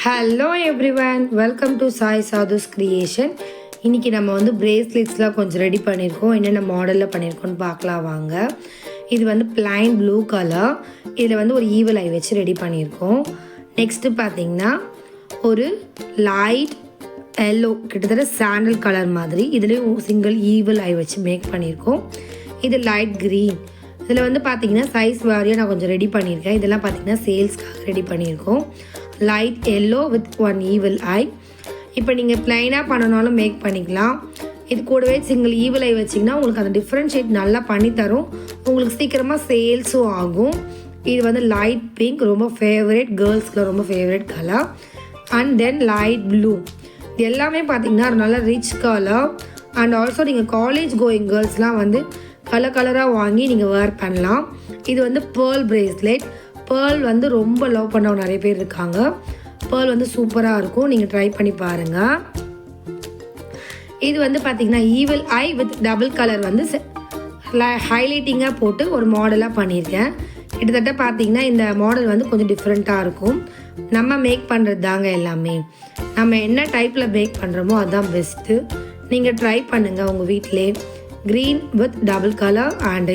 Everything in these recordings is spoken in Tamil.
Hello everyone, welcome to Sai sadhus creation. இன்றைக்கி நம்ம வந்து பிரேஸ்லெட்ஸ்லாம் கொஞ்சம் ரெடி பண்ணியிருக்கோம். என்னென்ன மாடலில் பண்ணியிருக்கோன்னு பார்க்கலாம் வாங்க. இது வந்து பிளைன் ப்ளூ கலர். இதில் வந்து ஒரு ஈவல் ஐ வச்சு ரெடி பண்ணியிருக்கோம். நெக்ஸ்ட்டு பார்த்திங்கன்னா ஒரு லைட் எல்லோ, கிட்டத்தட்ட சாண்டல் கலர் மாதிரி, இதுலேயும் சிங்கிள் ஈவல் ஐ வச்சு மேக் பண்ணியிருக்கோம். இது லைட் க்ரீன். இதில் வந்து பார்த்திங்கன்னா சைஸ் வாரியாக நான் கொஞ்சம் ரெடி பண்ணியிருக்கேன். இதெல்லாம் பார்த்திங்கன்னா சேல்ஸ்க்காக ரெடி பண்ணியிருக்கோம். Light yellow with one evil eye. இப்போ நீங்கள் ப்ளைனாக பண்ணனாலும் மேக் பண்ணிக்கலாம். இது கூடவே சிங்கிள் ஈவில் ஐ வச்சிங்கன்னா உங்களுக்கு அந்த டிஃப்ரென்ஷியேட் நல்லா பண்ணித்தரும். உங்களுக்கு சீக்கிரமாக சேல்ஸும் ஆகும். இது வந்து லைட் பிங்க், ரொம்ப ஃபேவரட், கேர்ள்ஸ்க்கு ரொம்ப favourite colour. And then light blue. இது எல்லாமே பார்த்திங்கன்னா ஒரு நல்ல ரிச் கலர். அண்ட் ஆல்சோ நீங்கள் காலேஜ் கோயிங் கேர்ள்ஸ்லாம் வந்து கலராக வாங்கி நீங்கள் வேர் பண்ணலாம். இது வந்து பேர்ல் பிரேஸ்லெட். பேர்ல் வந்து ரொம்ப லவ் பண்ணவங்க நிறைய பேர் இருக்காங்க. பேர்ல் வந்து சூப்பராக இருக்கும், நீங்கள் ட்ரை பண்ணி பாருங்கள். இது வந்து பார்த்திங்கன்னா evil I with double colour வந்து ஹைலைட்டிங்காக போட்டு ஒரு மாடலாக பண்ணியிருக்கேன். கிட்டத்தட்ட பார்த்திங்கன்னா இந்த மாடல் வந்து கொஞ்சம் டிஃப்ரெண்ட்டாக இருக்கும். நம்ம மேக் பண்ணுறது தாங்க எல்லாமே. நம்ம என்ன டைப்பில் மேக் பண்ணுறோமோ அதுதான் பெஸ்ட்டு. நீங்கள் ட்ரை பண்ணுங்கள் உங்கள் வீட்டிலே. Green with double colour and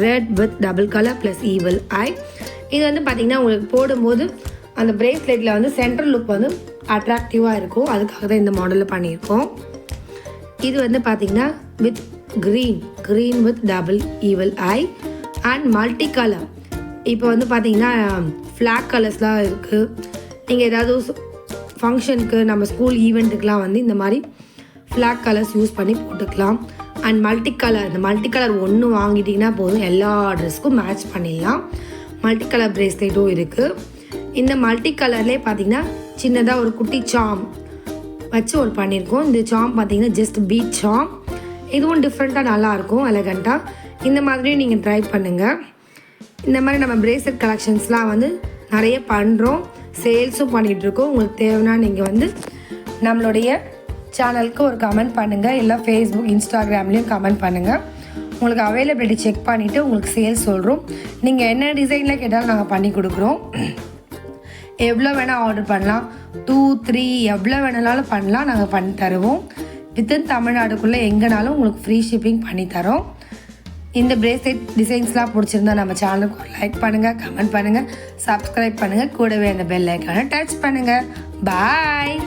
red with double colour plus evil eye. இது வந்து பார்த்திங்கன்னா உங்களுக்கு போடும்போது அந்த பிரேஸ்லெட்டில் வந்து சென்ட்ரல் லுக் வந்து அட்ராக்டிவாக இருக்கும். அதுக்காக தான் இந்த மாடலில் பண்ணியிருக்கோம். இது வந்து பார்த்திங்கன்னா with green with double evil I and multi colour. இப்போ வந்து பார்த்திங்கன்னா ஃப்ளாக் கலர்ஸ்லாம் இருக்குது. நீங்கள் ஏதாவது ஃபங்க்ஷனுக்கு, நம்ம ஸ்கூல் ஈவெண்ட்டுக்கெலாம் வந்து இந்த மாதிரி ஃப்ளாக் கலர்ஸ் யூஸ் பண்ணி போட்டுக்கலாம். அண்ட் மல்டி கலர், இந்த மல்டி கலர் ஒன்று வாங்கிட்டிங்கன்னா போதும், எல்லா ட்ரெஸ்க்கும் மேட்ச் பண்ணிடலாம். மல்டி கலர் பிரேஸ்லெட்டும் இருக்குது. இந்த மல்டி கலர்லேயே பார்த்திங்கன்னா சின்னதாக ஒரு குட்டி சாம் வச்சு ஒரு பண்ணியிருக்கோம். இந்த சாம் பார்த்திங்கன்னா ஜஸ்ட் பீட் சாம். இதுவும் டிஃப்ரெண்ட்டாக நல்லாயிருக்கும், எலகண்ட்டாக. இந்த மாதிரியும் நீங்கள் ட்ரை பண்ணுங்கள். இந்த மாதிரி நம்ம பிரேஸ்லெட் கலெக்ஷன்ஸ்லாம் வந்து நிறைய பண்ணுறோம், சேல்ஸும் பண்ணிகிட்ருக்கோம். உங்களுக்கு தேவைன்னா நீங்கள் வந்து நம்மளுடைய சேனலுக்கு ஒரு கமெண்ட் பண்ணுங்கள், இல்லை ஃபேஸ்புக், இன்ஸ்டாகிராம்லேயும் கமெண்ட் பண்ணுங்கள். உங்களுக்கு அவைலபிலிட்டி செக் பண்ணிவிட்டு உங்களுக்கு சேல்ஸ் சொல்கிறோம். நீங்கள் என்ன டிசைனில் கேட்டாலும் நாங்கள் பண்ணி கொடுக்குறோம். எவ்வளோ வேணால் ஆர்டர் பண்ணலாம், 2, 3 எவ்வளோ வேணாலும் பண்ணலாம், நாங்கள் பண்ணி தருவோம். வித்தின் தமிழ்நாடுக்குள்ளே எங்கேனாலும் உங்களுக்கு ஃப்ரீ ஷிப்பிங் பண்ணித்தரோம். இந்த பிரேஸ்லெட் டிசைன்ஸ்லாம் பிடிச்சிருந்தா நம்ம சேனலுக்கு ஒரு லைக் பண்ணுங்கள், கமெண்ட் பண்ணுங்கள், சப்ஸ்கிரைப் பண்ணுங்கள். கூடவே அந்த பெல் ஐக்கானை டச் பண்ணுங்கள். பாய்.